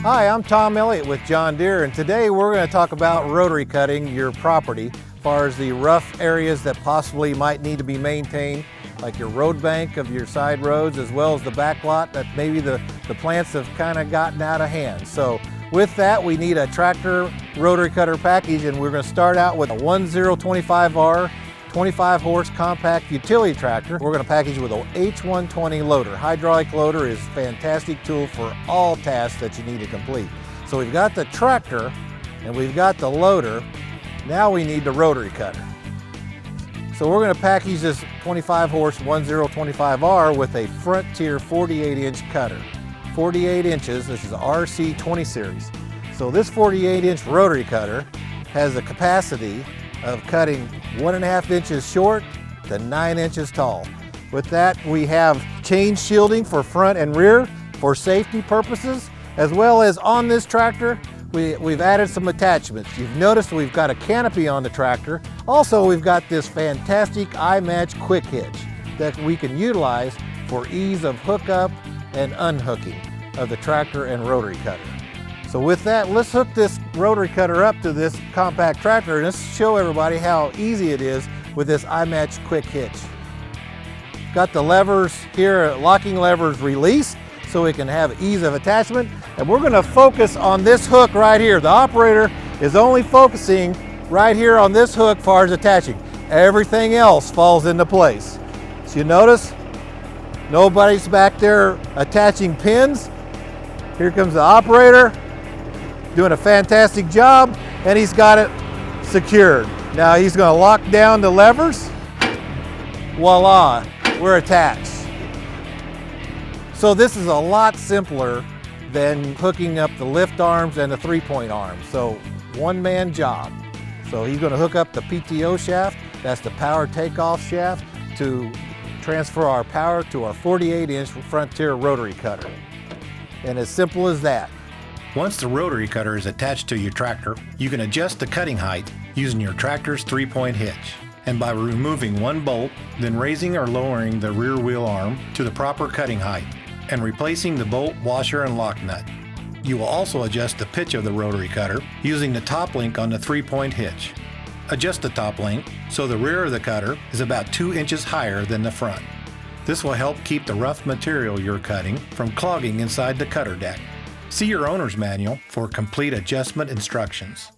Hi, I'm Tom Elliot with John Deere, and today we're going to talk about rotary cutting your property as far as the rough areas that possibly might need to be maintained, like your road bank of your side roads, as well as the back lot that maybe the plants have kind of gotten out of hand. So with that, we need a tractor rotary cutter package, and we're going to start out with a 1025R 25 horse compact utility tractor. We're going to package with an H120 loader. Hydraulic loader is a fantastic tool for all tasks that you need to complete. So we've got the tractor and we've got the loader. Now we need the rotary cutter. So we're going to package this 25 horse 1025R with a Frontier 48-inch cutter. 48 inches, this is RC20 series. So this 48-inch rotary cutter has a capacity of cutting 1.5 inches short to 9 inches tall. With that, we have chain shielding for front and rear for safety purposes, as well as on this tractor, we've added some attachments. You've noticed we've got a canopy on the tractor. Also, we've got this fantastic I-Match Quik-Hitch that we can utilize for ease of hookup and unhooking of the tractor and rotary cutter. So with that, let's hook this rotary cutter up to this compact tractor and let's show everybody how easy it is with this I-Match Quik-Hitch. Got the levers here, locking levers released so we can have ease of attachment. And we're gonna focus on this hook right here. The operator is only focusing right here on this hook as far as attaching. Everything else falls into place. So you notice, nobody's back there attaching pins. Here comes the operator, doing a fantastic job, and he's got it secured. Now he's going to lock down the levers. Voila, we're attached. So this is a lot simpler than hooking up the lift arms and the 3-point arms. So one-man job. So he's going to hook up the PTO shaft, that's the power takeoff shaft, to transfer our power to our 48-inch Frontier rotary cutter. And as simple as that. Once the rotary cutter is attached to your tractor, you can adjust the cutting height using your tractor's 3-point hitch. And by removing one bolt, then raising or lowering the rear wheel arm to the proper cutting height, and replacing the bolt, washer, and lock nut. You will also adjust the pitch of the rotary cutter using the top link on the 3-point hitch. Adjust the top link so the rear of the cutter is about 2 inches higher than the front. This will help keep the rough material you're cutting from clogging inside the cutter deck. See your owner's manual for complete adjustment instructions.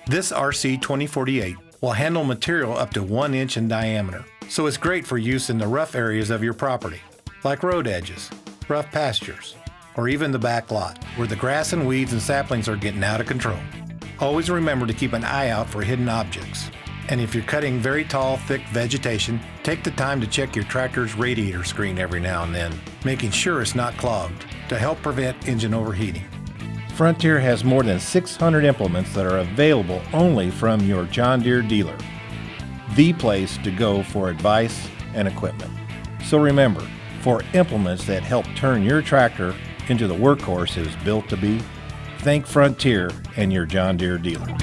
This RC2048 will handle material up to 1 inch in diameter, so it's great for use in the rough areas of your property, like road edges, rough pastures, or even the back lot, where the grass and weeds and saplings are getting out of control. Always remember to keep an eye out for hidden objects. And if you're cutting very tall, thick vegetation, take the time to check your tractor's radiator screen every now and then, making sure it's not clogged, to help prevent engine overheating. Frontier has more than 600 implements that are available only from your John Deere dealer. The place to go for advice and equipment. So remember, for implements that help turn your tractor into the workhorse it is built to be, thank Frontier and your John Deere dealer.